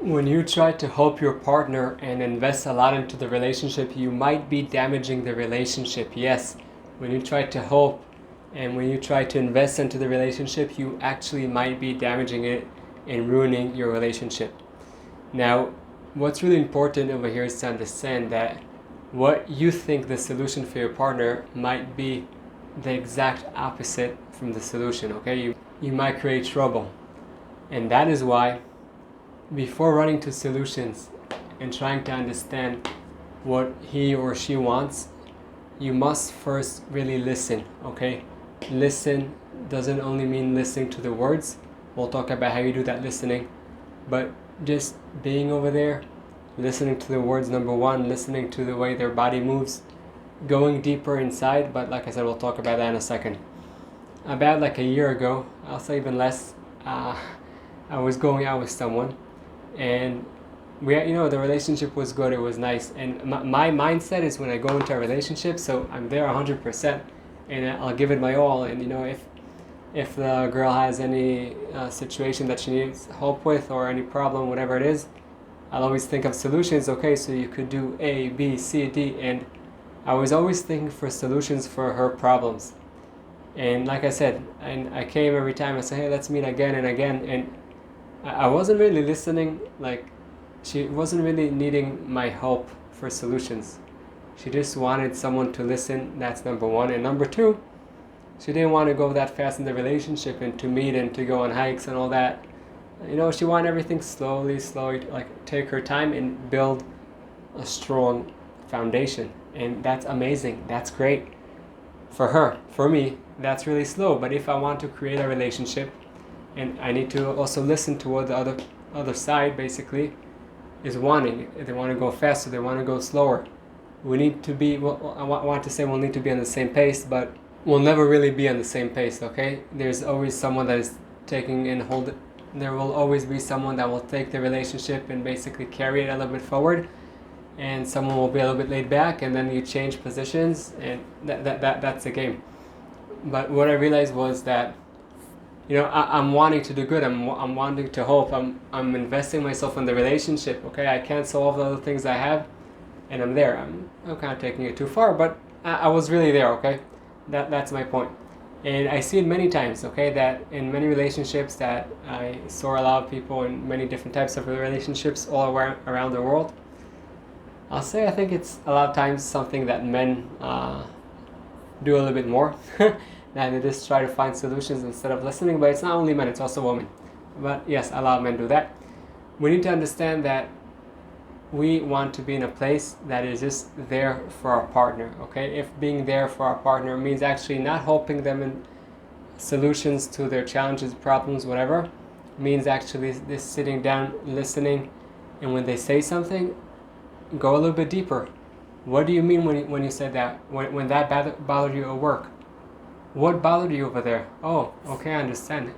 When you try to help your partner and invest a lot into the relationship, you might be damaging the relationship. Yes, when you try to help and when you try to invest into the relationship, you actually might be damaging it and ruining your relationship. Now, what's really important over here is to understand that what you think the solution for your partner might be the exact opposite from the solution, okay? You might create trouble. And that is why before running to solutions and trying to understand what he or she wants, you must first really listen, okay? Listen doesn't only mean listening to the words. We'll talk about how you do that listening, but just being over there, listening to the words, number one, listening to the way their body moves, going deeper inside. But like I said, we'll talk about that in a second. About like a year ago, I'll say even less, I was going out with someone, and the relationship was good, it was nice, and my mindset is when I go into a relationship, so I'm there 100%, and I'll give it my all. And if the girl has any situation that she needs help with or any problem, whatever it is, I'll always think of solutions. Okay, so you could do A, B, C, D, and I was always thinking for solutions for her problems. And like I said, and I came every time, I said, hey, let's meet again and again, and I wasn't really listening. Like, she wasn't really needing my help for solutions. She just wanted someone to listen. That's number one. And number two, she didn't want to go that fast in the relationship and to meet and to go on hikes and all that. She wanted everything slowly, like take her time and build a strong foundation. And that's amazing. That's great for her. For me, that's really slow. But if I want to create a relationship, and I need to also listen to what the other side basically is wanting. They want to go faster, they want to go slower. We need to be, well, I want to say we'll need to be on the same pace, but we'll never really be on the same pace, okay? There's always someone that is taking and hold it. There will always be someone that will take the relationship and basically carry it a little bit forward, and someone will be a little bit laid back, and then you change positions, and that's the game. But what I realized was that I'm wanting to do good. I'm wanting to help. I'm investing myself in the relationship. Okay, I cancel all the other things I have, and I'm there. I'm kind of taking it too far, but I was really there. Okay, that's my point. And I see it many times. Okay, that in many relationships that I saw a lot of people in many different types of relationships all around the world. I'll say I think it's a lot of times something that men do a little bit more. And they just try to find solutions instead of listening. But it's not only men, it's also women. But yes, a lot of men do that. We need to understand that we want to be in a place that is just there for our partner, okay? If being there for our partner means actually not helping them in solutions to their challenges, problems, whatever, means actually just sitting down, listening, and when they say something, go a little bit deeper. What do you mean when you said that? When that bothered you at work? What bothered you over there? Oh, okay, I understand.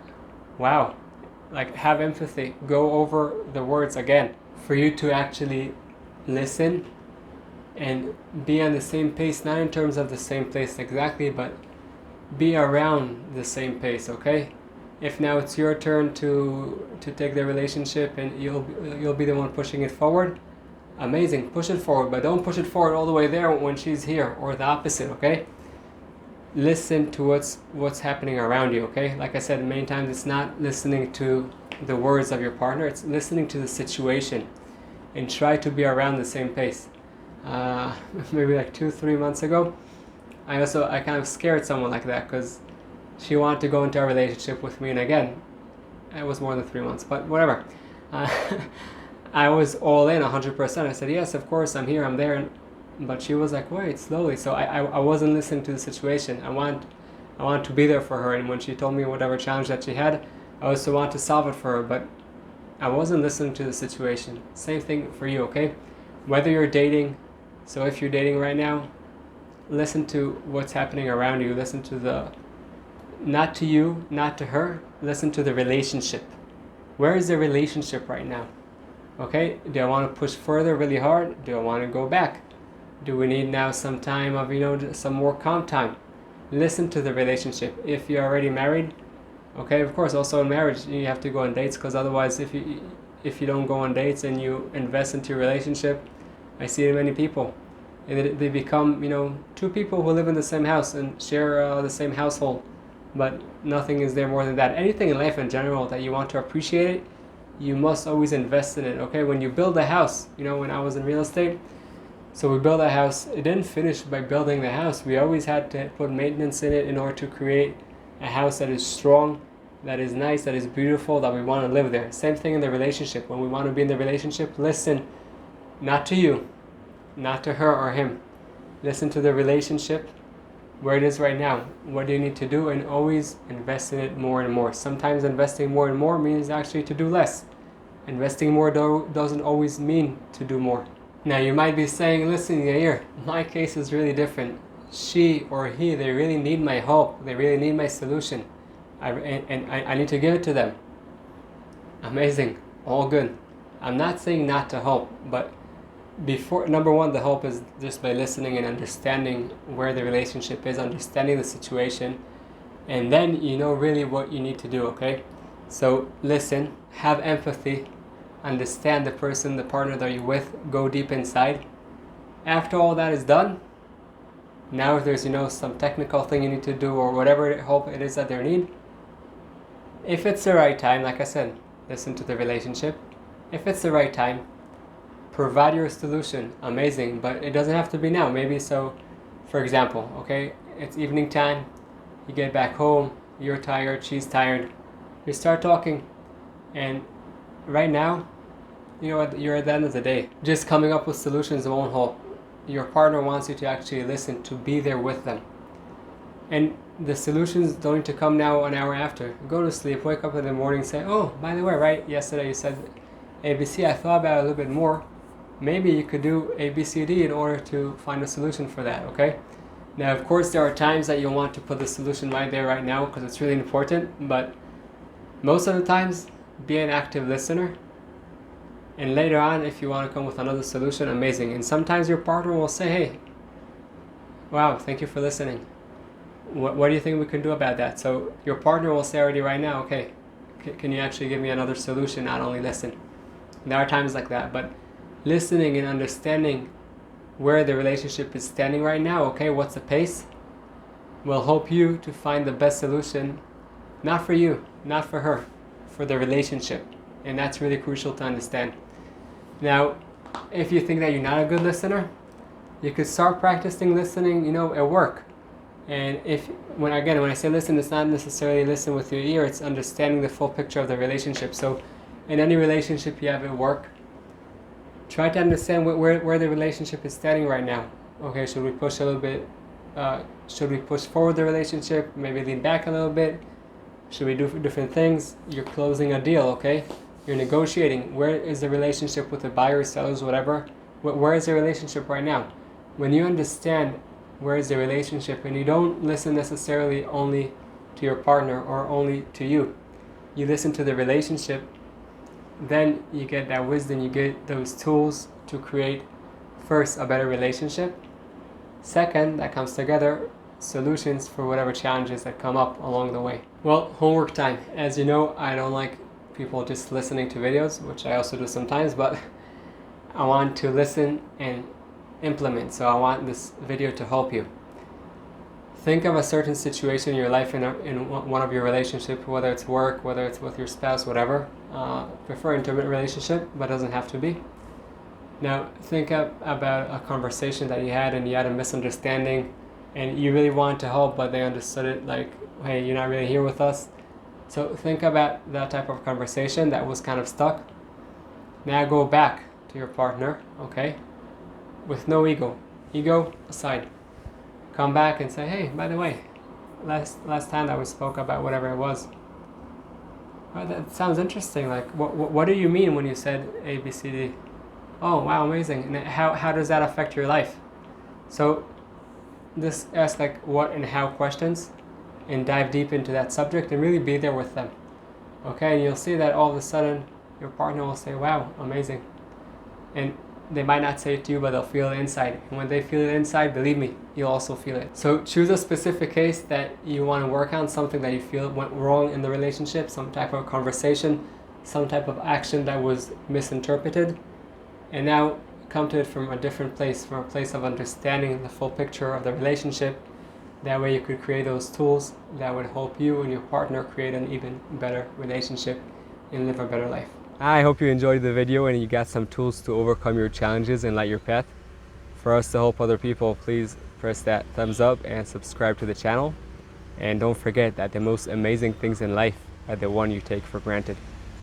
Wow. Like, have empathy. Go over the words again. For you to actually listen and be on the same pace, not in terms of the same place exactly, but be around the same pace, okay? If now it's your turn to take the relationship and you'll be the one pushing it forward, amazing, push it forward, but don't push it forward all the way there when she's here, or the opposite, okay? Listen to what's happening around you, okay? Like I said many times, it's not listening to the words of your partner, it's listening to the situation, and try to be around the same pace. Maybe like 2-3 months ago, I kind of scared someone like that because she wanted to go into a relationship with me, and again, it was more than 3 months, but whatever. I was all in 100%. I said, yes, of course, I'm here, I'm there, but she was like, wait, slowly. So I wasn't listening to the situation. I want to be there for her, and when she told me whatever challenge that she had, I also want to solve it for her, but I wasn't listening to the situation. Same thing for you, okay? Whether you're dating, so if you're dating right now, listen to what's happening around you. Listen to not to you, not to her, listen to the relationship. Where is the relationship right now? Okay, do I want to push further really hard? Do I want to go back? Do we need now some time of, some more calm time? Listen to the relationship. If you're already married, okay, of course, also in marriage, you have to go on dates, because otherwise, if if you don't go on dates and you invest into your relationship. I see it in many people. And they become, two people who live in the same house and share the same household. But nothing is there more than that. Anything in life in general that you want to appreciate it, you must always invest in it, okay? When you build a house, when I was in real estate, so we built a house. It didn't finish by building the house. We always had to put maintenance in it in order to create a house that is strong, that is nice, that is beautiful, that we want to live there. Same thing in the relationship. When we want to be in the relationship, listen, not to you, not to her or him. Listen to the relationship, where it is right now. What do you need to do? And always invest in it more and more. Sometimes investing more and more means actually to do less. Investing more doesn't always mean to do more. Now you might be saying, listen, Yair, my case is really different. She or he, they really need my help. They really need my solution. I need to give it to them. Amazing. All good. I'm not saying not to help, but number one, the help is just by listening and understanding where the relationship is, understanding the situation, and then you know really what you need to do, okay? So listen, have empathy, understand the person, the partner that you're with, go deep inside. After all that is done, now if there's some technical thing you need to do or whatever help it is that they need, if it's the right time, like I said, listen to the relationship. If it's the right time, provide your solution. Amazing, but it doesn't have to be now. Maybe so, for example, okay, it's evening time, you get back home, you're tired, she's tired, you start talking, and right now, you're at the end of the day. Just coming up with solutions won't help. Your partner wants you to actually listen, to be there with them. And the solutions don't need to come now an hour after. Go to sleep, wake up in the morning, say, oh, by the way, right, yesterday you said ABC, I thought about it a little bit more. Maybe you could do A, B, C, D in order to find a solution for that, okay? Now, of course, there are times that you'll want to put the solution right there, right now, because it's really important, but most of the times, be an active listener. And later on, if you want to come with another solution, amazing. And sometimes your partner will say, hey, wow, thank you for listening. What do you think we can do about that? So your partner will say already right now, okay, can you actually give me another solution, not only listen? And there are times like that, but listening and understanding where the relationship is standing right now, okay, what's the pace, will help you to find the best solution, not for you, not for her, for the relationship. And that's really crucial to understand. Now, if you think that you're not a good listener, you could start practicing listening, at work. And when I say listen, it's not necessarily listen with your ear, it's understanding the full picture of the relationship. So in any relationship you have at work, try to understand where the relationship is standing right now. Okay, should we push a little bit? Should we push forward the relationship? Maybe lean back a little bit? Should we do different things? You're closing a deal, okay? You're negotiating. Where is the relationship with the buyers, sellers, whatever? Where is the relationship right now? When you understand where is the relationship and you don't listen necessarily only to your partner or only to you, you listen to the relationship, then you get that wisdom, you get those tools to create, first, a better relationship. Second, that comes together, solutions for whatever challenges that come up along the way. Well, homework time. As you know, I don't like people just listening to videos, which I also do sometimes, but I want to listen and implement. So I want this video to help you. Think of a certain situation in your life, in one of your relationships, whether it's work, whether it's with your spouse, whatever. Prefer intimate relationship, but doesn't have to be. Now, think about a conversation that you had and you had a misunderstanding and you really wanted to help, but they understood it like, hey, you're not really here with us. So think about that type of conversation that was kind of stuck. Now go back to your partner, okay? With no ego. Ego aside. Come back and say, hey, by the way, last time that we spoke about whatever it was, oh, that sounds interesting. Like, what do you mean when you said A, B, C, D? Oh, wow, amazing. And how does that affect your life? So just ask like what and how questions and dive deep into that subject and really be there with them. Okay, and you'll see that all of a sudden your partner will say, wow, amazing. And they might not say it to you, but they'll feel it inside. And when they feel it inside, believe me, you'll also feel it. So choose a specific case that you want to work on, something that you feel went wrong in the relationship, some type of conversation, some type of action that was misinterpreted, and now come to it from a different place, from a place of understanding the full picture of the relationship. That way you could create those tools that would help you and your partner create an even better relationship and live a better life. I hope you enjoyed the video and you got some tools to overcome your challenges and light your path. For us to help other people, please press that thumbs up and subscribe to the channel. And don't forget that the most amazing things in life are the one you take for granted.